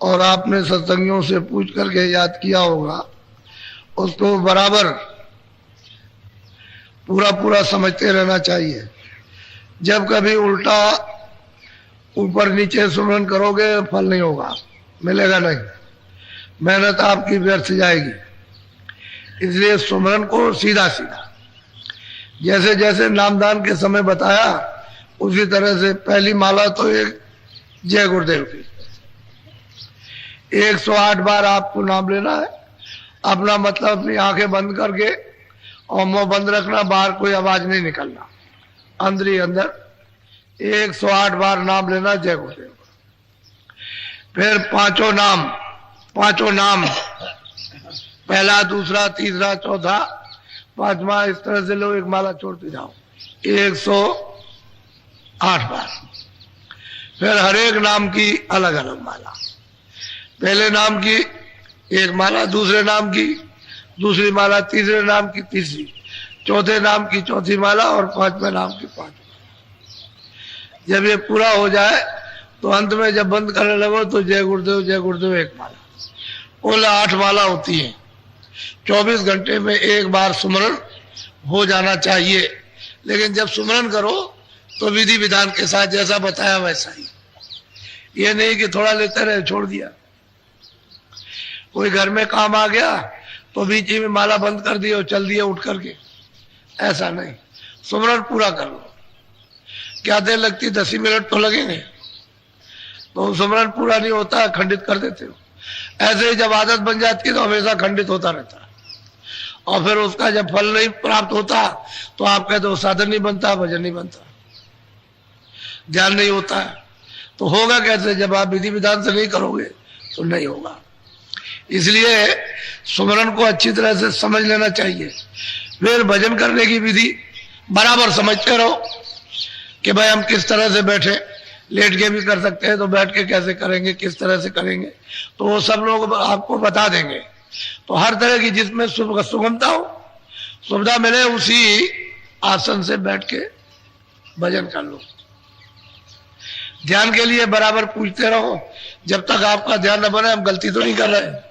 और आपने सत्संगियों से पूछ करके याद किया होगा, उसको बराबर पूरा पूरा समझते रहना चाहिए। जब कभी उल्टा ऊपर नीचे सुमरन करोगे फल नहीं होगा, मिलेगा नहीं, मेहनत आपकी व्यर्थ जाएगी। इसलिए सुमरन को सीधा सीधा जैसे जैसे नामदान के समय बताया उसी तरह से पहली माला तो एक जय गुरुदेव की 108 बार आपको नाम लेना है। अपना मतलब अपनी आंखें बंद करके और मुंह बंद रखना, बाहर कोई आवाज नहीं निकलना, अंदर ही अंदर 108 बार नाम लेना जय गुरुदेव। फिर पांचों नाम पहला दूसरा तीसरा चौथा पांचवा इस तरह से लो, एक माला छोड़ते जाओ 108 बार। फिर हर एक नाम की अलग अलग माला, पहले नाम की एक माला, दूसरे नाम की दूसरी माला, तीसरे नाम की तीसरी, चौथे नाम की चौथी माला और पांचवें नाम की पांचवी। जब ये पूरा हो जाए तो अंत में जब बंद करने लगो तो जय गुरुदेव एक माला। कुल 8 माला होती है। 24 घंटे में एक बार सुमरन हो जाना चाहिए। लेकिन जब सुमरन करो तो विधि विधान के साथ जैसा बताया वैसा ही, ये नहीं कि थोड़ा लेते रहे छोड़ दिया। कोई घर में काम आ गया तो बीच में माला बंद कर दी और चल दिया उठ करके, ऐसा नहीं। सुमरन पूरा कर लो। क्या देर लगती, 10 मिनट तो लगेंगे, तो सुमरन पूरा नहीं होता, खंडित कर देते हो। ऐसे ही जब आदत बन जाती है तो हमेशा खंडित होता रहता है, और फिर उसका जब फल नहीं प्राप्त होता तो आप कहते हो साधन नहीं बनता, भजन नहीं बनता, ध्यान नहीं होता है। तो होगा कैसे? जब आप विधि विधान से नहीं करोगे तो नहीं होगा। इसलिए सुमरन को अच्छी तरह से समझ लेना चाहिए। फिर भजन करने की विधि बराबर समझते रहो कि भाई हम किस तरह से बैठे, लेट के भी कर सकते हैं तो बैठ के कैसे करेंगे, किस तरह से करेंगे, तो वो सब लोग आपको बता देंगे। तो हर तरह की जिसमें सुगमता हो, सुविधा मिले, उसी आसन से बैठ के भजन कर लो। ध्यान के लिए बराबर पूछते रहो। जब तक आपका ध्यान न बने, हम गलती तो नहीं कर रहे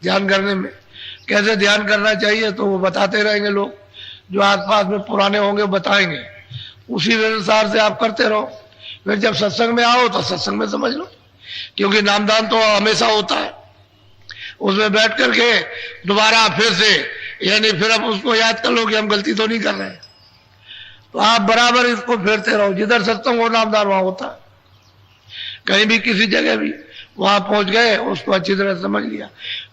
ध्यान करने में, कैसे ध्यान करना चाहिए तो वो बताते रहेंगे लोग, जो आसपास में पुराने होंगे बताएंगे, उसी अनुसार से आप करते रहो। फिर जब सत्संग में आओ तो सत्संग में समझ लो, क्योंकि नामदान तो हमेशा होता है, उसमें बैठ करके दोबारा फिर से, यानी फिर अब उसको याद कर लो कि हम गलती तो नहीं कर रहे हैं। तो आप बराबर इसको फेरते रहो। जिधर सत्संग हो नामदान वहां होता है, कहीं भी किसी जगह भी वहां पहुंच गए, उसको अच्छी तरह समझ लिया,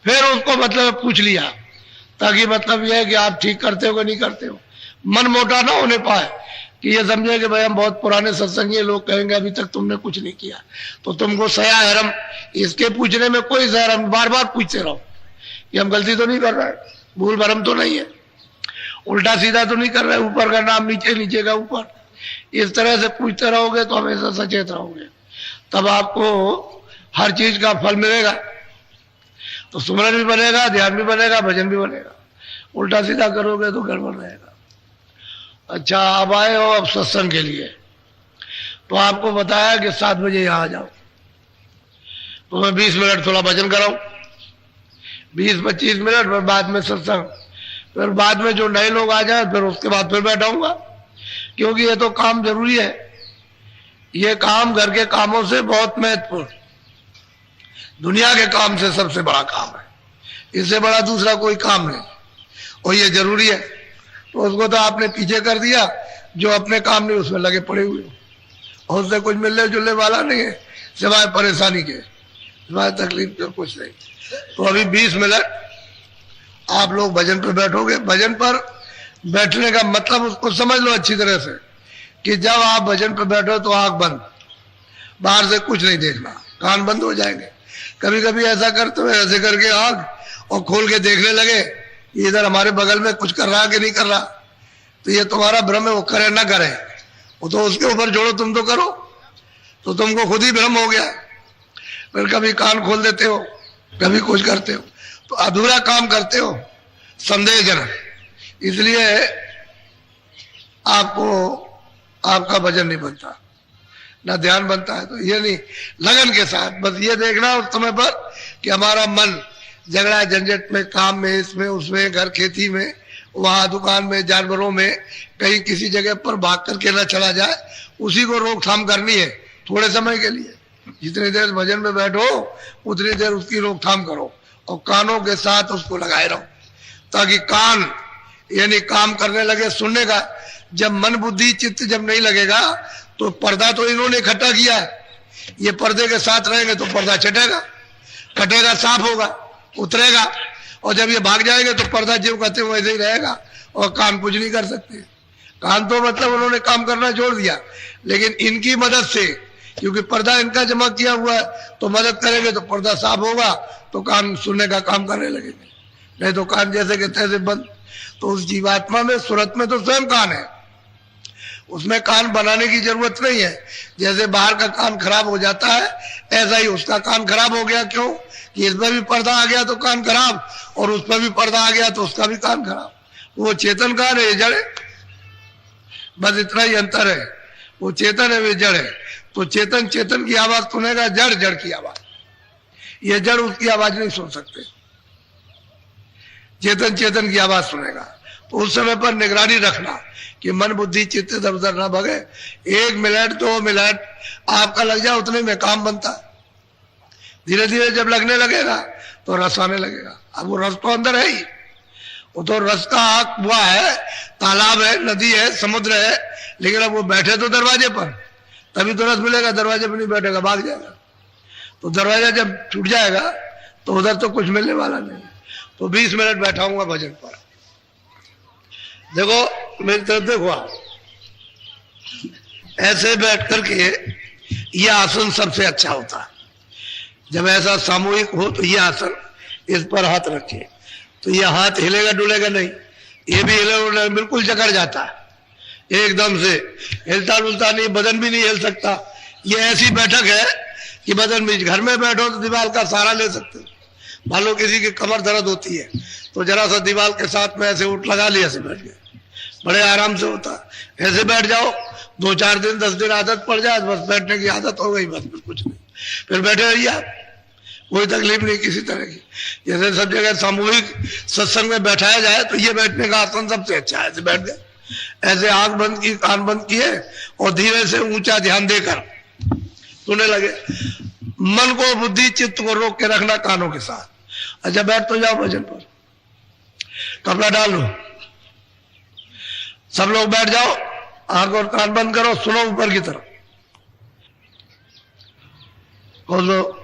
फिर उसको मतलब पूछ लिया, ताकि मतलब यह है कि आप ठीक करते हो कि नहीं करते हो। मन मोटा ना होने पाए कि ये समझे कि भाई हम बहुत पुराने सत्संगी, लोग कहेंगे अभी तक तुमने कुछ नहीं किया, तो तुमको सया हरम, इसके पूछने में कोई सहरम, बार बार पूछते रहो कि हम गलती तो नहीं कर रहे, भूल भरम तो नहीं है, उल्टा सीधा तो नहीं कर रहे, ऊपर का नाम नीचे, नीचे का ऊपर। इस तरह से पूछते रहोगे तो हमेशा सचेत रहोगे, तब आपको हर चीज का फल मिलेगा। तो सुमरन भी बनेगा, ध्यान भी बनेगा, भजन भी बनेगा। उल्टा सीधा करोगे तो गड़बड़ रहेगा। अच्छा, अब आए हो अब सत्संग के लिए, तो आपको बताया कि 7 बजे यहां आ जाओ, तो मैं 20 मिनट थोड़ा भजन कराऊं, 20-25 मिनट, फिर बाद में सत्संग, फिर बाद में जो नए लोग आ जाए फिर उसके बाद फिर बैठाऊंगा, क्योंकि ये तो काम जरूरी है। ये काम घर के कामों से बहुत महत्वपूर्ण, दुनिया के काम से सबसे बड़ा काम है, इससे बड़ा दूसरा कोई काम नहीं, और ये जरूरी है। तो उसको तो आपने पीछे कर दिया, जो अपने काम नहीं उसमें लगे पड़े हुए हो, और उससे कुछ मिलने जुलने वाला नहीं है सिवाय परेशानी के, सिवाय तकलीफ के कुछ नहीं। तो अभी 20 मिनट आप लोग भजन पर बैठोगे। भजन पर बैठने का मतलब उसको समझ लो अच्छी तरह से कि जब आप भजन पर बैठो तो आंख बंद, बाहर से कुछ नहीं देखना, कान बंद हो जाएंगे। कभी कभी ऐसा करते हुए ऐसे करके आंख और खोल के देखने लगे इधर हमारे बगल में कुछ कर रहा कि नहीं कर रहा, तो ये तुम्हारा भ्रम है, वो करे ना करे, वो तो उसके ऊपर जोड़ो, तुम तो करो, तो तुमको खुद ही भ्रम हो गया। फिर कभी कान खोल देते हो, कभी कुछ करते हो, तो अधूरा काम करते हो, संदेहजनक। इसलिए आपको आपका भजन नहीं बनता। ना ध्यान बनता है। तो ये नहीं, लगन के साथ बस ये देखना उस समय पर कि हमारा मन झगड़ा झंझट में, काम में, इसमें उसमें, घर खेती में, वहां दुकान में, जानवरों में, कहीं किसी जगह पर भाग करके न चला जाए, उसी को रोकथाम करनी है थोड़े समय के लिए। जितनी देर भजन में बैठो उतनी देर उसकी रोकथाम करो और कानों के साथ उसको लगाए रहो, ताकि कान यानी काम करने लगे सुनने का। जब मन बुद्धि चित्त जब नहीं लगेगा तो पर्दा तो इन्होंने इकट्ठा किया है, ये पर्दे के साथ रहेंगे तो पर्दा छटेगा, कटेगा, साफ होगा, उतरेगा, और जब ये भाग जाएंगे तो पर्दा जो कहते हैं वैसे ही रहेगा और कान कुछ नहीं कर सकते। कान तो मतलब उन्होंने काम करना छोड़ दिया, लेकिन इनकी मदद से, क्योंकि पर्दा इनका जमा किया हुआ है, तो मदद करेंगे तो पर्दा साफ होगा तो कान सुनने का काम करने लगेंगे, नहीं तो कान जैसे के तैसे बंद। तो उस जीवात्मा में, सूरत में तो स्वयं कान है, उसमें कान बनाने की जरूरत नहीं है। जैसे बाहर का कान खराब हो जाता है, ऐसा ही उसका कान खराब हो गया। क्यों? कि इसमें भी पर्दा आ गया तो कान खराब, और उस पर भी पर्दा आ गया तो उसका भी कान खराब। वो चेतन कान है, ये जड़ है, बस इतना ही अंतर है। वो चेतन है, वे जड़ है। तो चेतन चेतन की आवाज सुनेगा, जड़ जड़ की आवाज। ये जड़ उसकी आवाज नहीं सुन सकते, चेतन चेतन की आवाज सुनेगा। तो उस समय पर निगरानी रखना कि मन बुद्धि चित्त इधर उधर ना भगे। 1 मिनट 2 मिनट आपका लग जाए, उतने में काम बनता है। धीरे धीरे जब लगने लगेगा तो रस आने लगेगा। अब वो रस तो अंदर है ही, वो तो रस का आग हुआ है, तालाब है, नदी है, समुद्र है, लेकिन अब वो बैठे तो दरवाजे पर, तभी तो रस मिलेगा। दरवाजे पर नहीं बैठेगा, भाग जाएगा। तो दरवाजा जब छूट जाएगा तो उधर तो कुछ मिलने वाला नहीं। तो 20 मिनट बैठाऊंगा भजन पर। देखो मेरी तरफ देखो, आप ऐसे बैठ करके, ये आसन सबसे अच्छा होता है। जब ऐसा सामूहिक हो तो ये आसन, इस पर हाथ रखे तो ये हाथ हिलेगा डुलेगा नहीं, ये भी हिलेगा, बिल्कुल जकड़ जाता है एकदम से, हिलता डुलता नहीं, बदन भी नहीं हिल सकता। ये ऐसी बैठक है कि बदन भी, घर में बैठो तो दीवार का सहारा ले सकते हो। मान लो किसी की कमर दर्द होती है तो जरा सा दीवार के साथ में ऐसे उठ लगा लिया, ऐसे बैठ गए, बड़े आराम से होता है। ऐसे बैठ जाओ, 2-4 दिन 10 दिन आदत पड़ जाए, बस बैठने की आदत हो गई, बस फिर कुछ नहीं, फिर बैठे रहिए आप, कोई तकलीफ नहीं किसी तरह की। जैसे सब जगह सामूहिक सत्संग में बैठाया जाए तो ये बैठने का आसन सबसे अच्छा है। ऐसे बैठ गए, ऐसे आंख बंद की, कान बंद किए और धीरे से ऊंचा ध्यान देकर सुनने लगे। मन को, बुद्धि चित्त को रोक के रखना कानों के साथ। अच्छा बैठ तो जाओ भजन पर, कपड़ा डाल लो, सब लोग बैठ जाओ, आंख और कान बंद करो, सुनो ऊपर की तरफ, खोल लो।